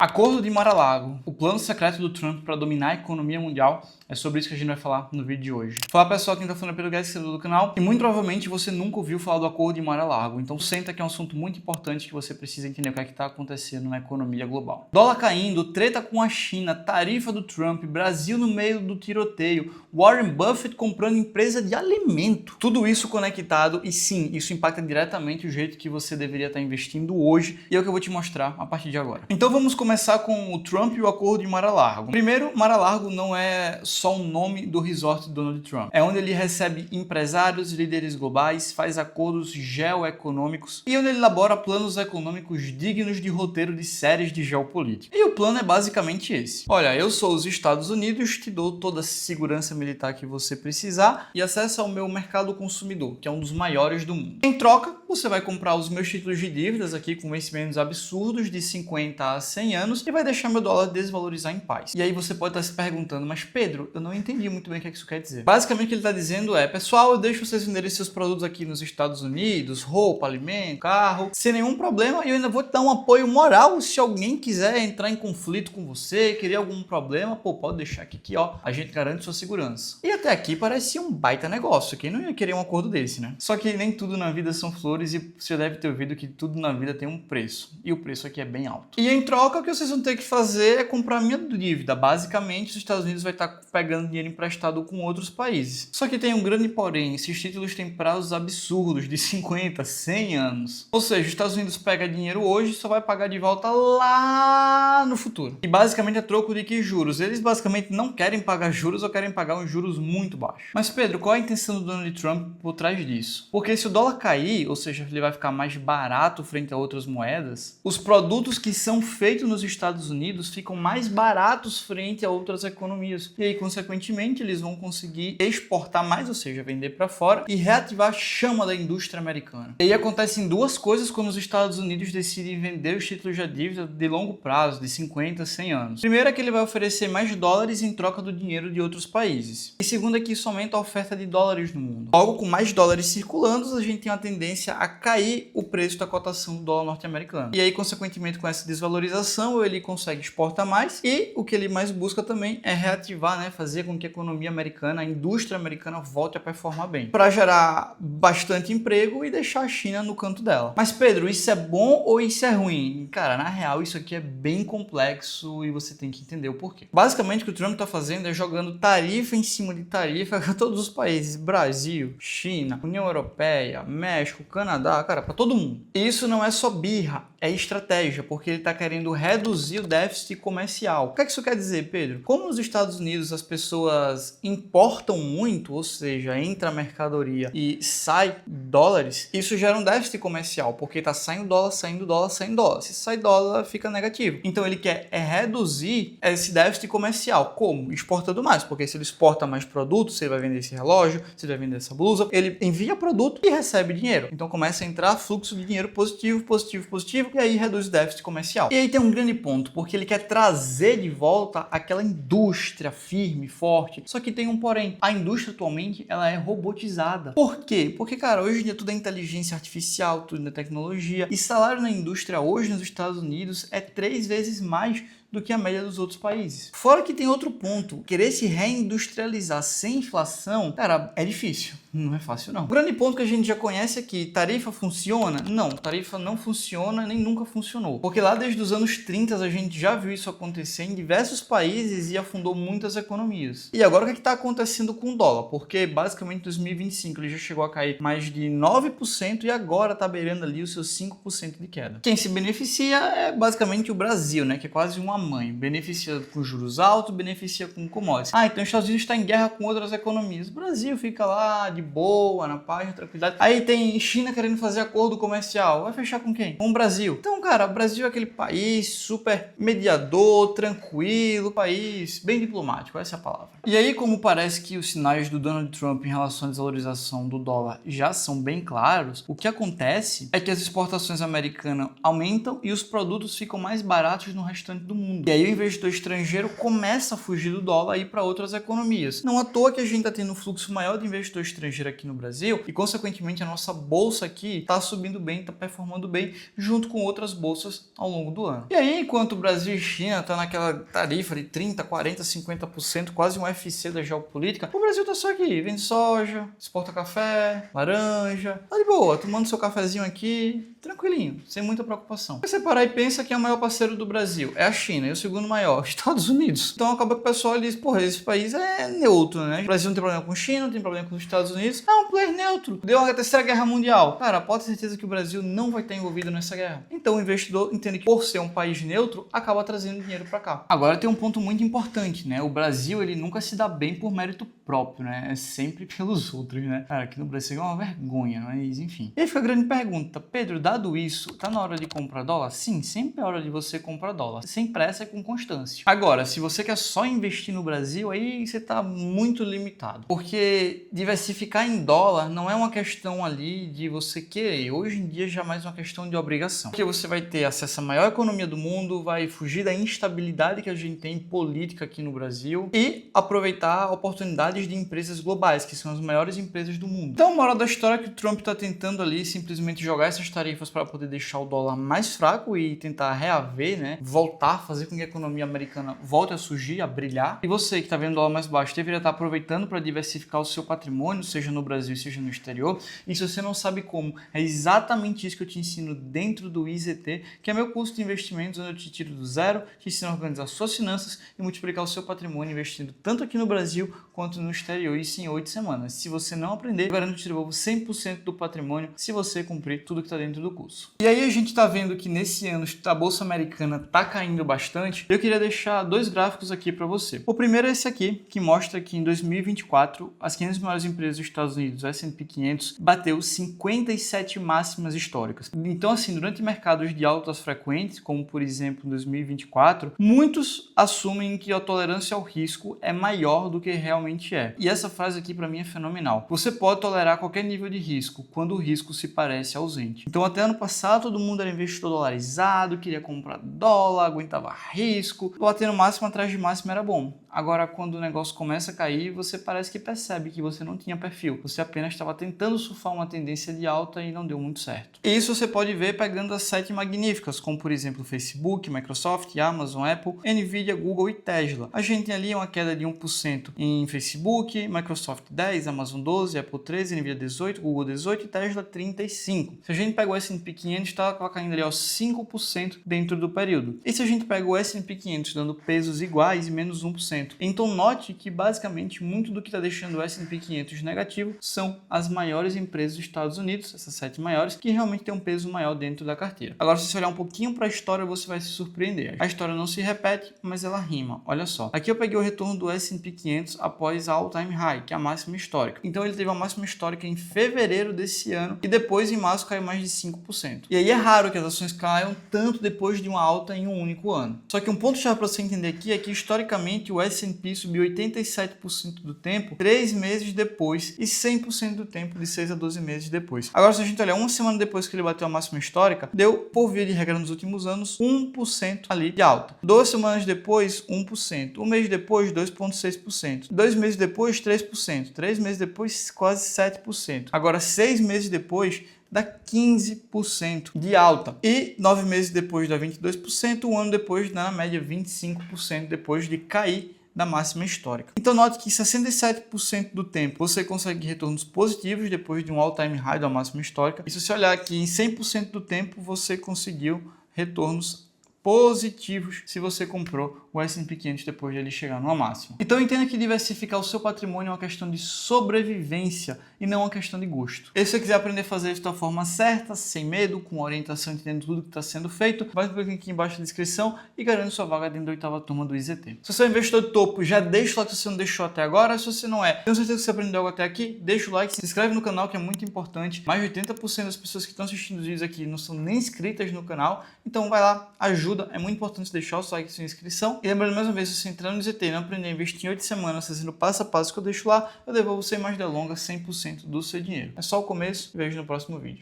Acordo de Mar-a-Lago, o plano secreto do Trump para dominar a economia mundial, é sobre isso que a gente vai falar no vídeo de hoje. Fala pessoal, quem tá falando é Pedro Guedes, seguidor do canal, e muito provavelmente você nunca ouviu falar do Acordo de Mar-a-Lago, então senta que é um assunto muito importante que você precisa entender o que é que tá acontecendo na economia global. Dólar caindo, treta com a China, tarifa do Trump, Brasil no meio do tiroteio, Warren Buffett comprando empresa de alimento. Tudo isso conectado e sim, isso impacta diretamente o jeito que você deveria estar investindo hoje e é o que eu vou te mostrar a partir de agora. Então vamos começar com o Trump e o Acordo de Mar-a-Lago. Primeiro, Mar-a-Lago não é só o nome do resort de Donald Trump. É onde ele recebe empresários, líderes globais, faz acordos geoeconômicos e onde ele elabora planos econômicos dignos de roteiro de séries de geopolítica. E o plano é basicamente esse. Olha, eu sou os Estados Unidos, te dou toda a segurança militar que você precisar e acesso ao meu mercado consumidor, que é um dos maiores do mundo. Em troca, você vai comprar os meus títulos de dívidas aqui com vencimentos absurdos de 50 a 100 anos e vai deixar meu dólar desvalorizar em paz. E aí você pode estar se perguntando, mas Pedro, eu não entendi muito bem o que isso quer dizer. Basicamente o que ele está dizendo é, pessoal, eu deixo vocês venderem seus produtos aqui nos Estados Unidos, roupa, alimento, carro, sem nenhum problema e eu ainda vou te dar um apoio moral se alguém quiser entrar em conflito com você, querer algum problema, pô, pode deixar aqui, ó, a gente garante sua segurança. E até aqui parecia um baita negócio, quem não ia querer um acordo desse, né? Só que nem tudo na vida são flores e você deve ter ouvido que tudo na vida tem um preço. E o preço aqui é bem alto. E em troca, o que vocês vão ter que fazer é comprar minha dívida. Basicamente, os Estados Unidos vai estar pegando dinheiro emprestado com outros países. Só que tem um grande porém, esses títulos têm prazos absurdos de 50, 100 anos. Ou seja, os Estados Unidos pega dinheiro hoje e só vai pagar de volta lá no futuro. E basicamente é troco de que juros? Eles basicamente não querem pagar juros ou querem pagar uns juros muito baixos. Mas Pedro, qual é a intenção do Donald Trump por trás disso? Porque se o dólar cair, ou seja, ele vai ficar mais barato frente a outras moedas, os produtos que são feitos nos Estados Unidos ficam mais baratos frente a outras economias. E aí, consequentemente, eles vão conseguir exportar mais, ou seja, vender para fora e reativar a chama da indústria americana. E aí acontecem duas coisas quando os Estados Unidos decidem vender os títulos de dívida de longo prazo, de 50, 100 anos. Primeiro é que ele vai oferecer mais dólares em troca do dinheiro de outros países. E segundo é que isso aumenta a oferta de dólares no mundo. Logo, com mais dólares circulando, a gente tem uma tendência a cair o preço da cotação do dólar norte-americano. E aí, consequentemente, com essa desvalorização, ele consegue exportar mais e o que ele mais busca também é reativar, né, fazer com que a economia americana, a indústria americana volte a performar bem, para gerar bastante emprego e deixar a China no canto dela. Mas Pedro, isso é bom ou isso é ruim? Cara, na real, isso aqui é bem complexo e você tem que entender o porquê. Basicamente, o que o Trump está fazendo é jogando tarifa em cima de tarifa para todos os países, Brasil, China, União Europeia, México, Canadá, cara, para todo mundo. E isso não é só birra, é estratégia, porque ele está querendo reduzir o déficit comercial. O que é que isso quer dizer, Pedro? Como nos Estados Unidos as pessoas importam muito, ou seja, entra mercadoria e sai dólares, isso gera um déficit comercial, porque está saindo dólar, saindo dólar, saindo dólar. Se sai dólar, fica negativo. Então ele quer reduzir esse déficit comercial. Como? Exportando mais, porque se ele exporta mais produtos, você vai vender esse relógio, você vai vender essa blusa, ele envia produto e recebe dinheiro. Então começa a entrar fluxo de dinheiro positivo, positivo, positivo, e aí reduz o déficit comercial. E aí tem um grande ponto, porque ele quer trazer de volta aquela indústria firme, forte. Só que tem um porém. A indústria atualmente, ela é robotizada. Por quê? Porque, cara, hoje em dia tudo é inteligência artificial, tudo é tecnologia. E salário na indústria hoje nos Estados Unidos é 3 vezes mais do que a média dos outros países. Fora que tem outro ponto, querer se reindustrializar sem inflação, cara, é difícil. Não é fácil, não. O grande ponto que a gente já conhece é que tarifa funciona? Não, tarifa não funciona, nem nunca funcionou. Porque lá desde os anos 30 a gente já viu isso acontecer em diversos países e afundou muitas economias. E agora o que está acontecendo com o dólar? Porque basicamente em 2025 ele já chegou a cair mais de 9% e agora está beirando ali os seus 5% de queda. Quem se beneficia é basicamente o Brasil, né? Que é quase uma mãe. Beneficia com juros altos, beneficia com commodities. Ah, então os Estados Unidos está em guerra com outras economias. O Brasil fica lá de boa, na paz, na tranquilidade. Aí tem China querendo fazer acordo comercial. Vai fechar com quem? Com o Brasil. Então, cara, o Brasil é aquele país super mediador, tranquilo, país bem diplomático, essa é a palavra. E aí, como parece que os sinais do Donald Trump em relação à desvalorização do dólar já são bem claros, o que acontece é que as exportações americanas aumentam e os produtos ficam mais baratos no restante do mundo. E aí o investidor estrangeiro começa a fugir do dólar e ir para outras economias. Não à toa que a gente está tendo um fluxo maior de investidor estrangeiro aqui no Brasil e, consequentemente, a nossa bolsa aqui está subindo bem, está performando bem, junto com com outras bolsas ao longo do ano. E aí, enquanto o Brasil e China tá naquela tarifa de 30, 40, 50%, quase um UFC da geopolítica, o Brasil tá só aqui, vende soja, exporta café, laranja, tá de boa, tomando seu cafezinho aqui, tranquilinho, sem muita preocupação. Aí você parar e pensa que o maior parceiro do Brasil é a China e o segundo maior, Estados Unidos. Então acaba que o pessoal diz, porra, esse país é neutro, né? O Brasil não tem problema com a China, não tem problema com os Estados Unidos, é um player neutro. Deu a terceira guerra mundial. Cara, pode ter certeza que o Brasil não vai estar envolvido nessa guerra. Então o investidor entende que por ser um país neutro, acaba trazendo dinheiro para cá. Agora tem um ponto muito importante, né? O Brasil, ele nunca se dá bem por mérito próprio, né? É sempre pelos outros, né? Cara, aqui no Brasil é uma vergonha, mas enfim. E aí fica a grande pergunta, Pedro, dado isso, tá na hora de comprar dólar? Sim, sempre é hora de você comprar dólar. Sem pressa e com constância. Agora, se você quer só investir no Brasil, aí você tá muito limitado. Porque diversificar em dólar não é uma questão ali de você querer. Hoje em dia já é mais uma questão de obrigação. Porque você vai ter acesso à maior economia do mundo, vai fugir da instabilidade que a gente tem política aqui no Brasil e aproveitar oportunidades de empresas globais, que são as maiores empresas do mundo. Então, uma hora da história que o Trump está tentando ali simplesmente jogar essas tarifas para poder deixar o dólar mais fraco e tentar reaver, né? Voltar, fazer com que a economia americana volte a surgir, a brilhar. E você que está vendo o dólar mais baixo, deveria estar aproveitando para diversificar o seu patrimônio, seja no Brasil, seja no exterior. E se você não sabe como, é exatamente isso que eu te ensino dentro do IZT, que é meu curso de investimentos, onde eu te tiro do zero, te ensino a organizar suas finanças e multiplicar o seu patrimônio investindo tanto aqui no Brasil quanto no exterior, isso em 8 semanas. Se você não aprender, eu garanto que te devolvo 100% do patrimônio se você cumprir tudo que está dentro do curso. E aí a gente está vendo que nesse ano a Bolsa Americana está caindo bastante. Eu queria deixar dois gráficos aqui para você. O primeiro é esse aqui, que mostra que em 2024, as 500 maiores empresas dos Estados Unidos, o S&P 500, bateu 57 máximas históricas. Então, assim, durante mercados de altas frequentes, como por exemplo em 2024, muitos assumem que a tolerância ao risco é maior do que realmente é. E essa frase aqui para mim é fenomenal. Você pode tolerar qualquer nível de risco quando o risco se parece ausente. Então, até ano passado, todo mundo era investidor dolarizado, queria comprar dólar, aguentava risco, bater no máximo atrás de máximo era bom. Agora, quando o negócio começa a cair, você parece que percebe que você não tinha perfil. Você apenas estava tentando surfar uma tendência de alta e não deu muito certo. E isso você pode ver pegando as 7 magníficas, como por exemplo Facebook, Microsoft, Amazon, Apple, Nvidia, Google e Tesla. A gente tem ali uma queda de 1% em Facebook, Microsoft 10, Amazon 12, Apple 13, Nvidia 18, Google 18 e Tesla 35. Se a gente pega o S&P 500, está caindo ali aos 5% dentro do período. E se a gente pega o S&P 500 dando pesos iguais e menos 1%. Então note que basicamente muito do que está deixando o S&P 500 negativo são as maiores empresas dos Estados Unidos, essas 7 maiores, que realmente têm um peso maior dentro da carteira. Agora, se você olhar um pouquinho para a história, você vai se surpreender. A história não se repete, mas ela rima. Olha só. Aqui eu peguei o retorno do S&P 500 após a all-time high, que é a máxima histórica. Então ele teve a máxima histórica em fevereiro desse ano e depois em março caiu mais de 5%. E aí é raro que as ações caiam tanto depois de uma alta em um único ano. Só que um ponto-chave para você entender aqui é que historicamente o S&P subiu 87% do tempo 3 meses depois e 100% do tempo de 6 a 12 meses depois. Agora, se a gente olhar uma semana depois que ele bateu a máxima histórica, deu, por via de regra nos últimos anos, 1% ali de alta. 2 semanas depois, 1%. Um mês depois, 2,6%. 2 meses depois, 3%. 3 meses depois, quase 7%. Agora, 6 meses depois, dá 15% de alta. E 9 meses depois dá 22%, um ano depois dá na média 25% depois de cair da máxima histórica. Então note que 67% do tempo você consegue retornos positivos depois de um all-time high da máxima histórica. E se você olhar aqui em 100% do tempo você conseguiu retornos positivos se você comprou o S&P 500 depois de ele chegar numa máxima. Então entenda que diversificar o seu patrimônio é uma questão de sobrevivência e não uma questão de gosto. E se você quiser aprender a fazer isso da forma certa, sem medo, com orientação, entendendo tudo que está sendo feito, vai no link aqui embaixo na descrição e garante sua vaga dentro da 8ª turma do IZT. Se você é um investidor de topo, já deixa o like se você não deixou até agora. Se você não é, tenho certeza que você aprendeu algo até aqui, deixa o like, se inscreve no canal que é muito importante. Mais de 80% das pessoas que estão assistindo os vídeos aqui não são nem inscritas no canal, então vai lá, ajuda, é muito importante deixar o seu like e sua inscrição. E lembrando mais uma vez, se você entrar no IZT e não aprender a investir em 8 semanas, fazendo passo a passo que eu deixo lá, eu devolvo sem mais delongas 100% do seu dinheiro. É só o começo e vejo no próximo vídeo.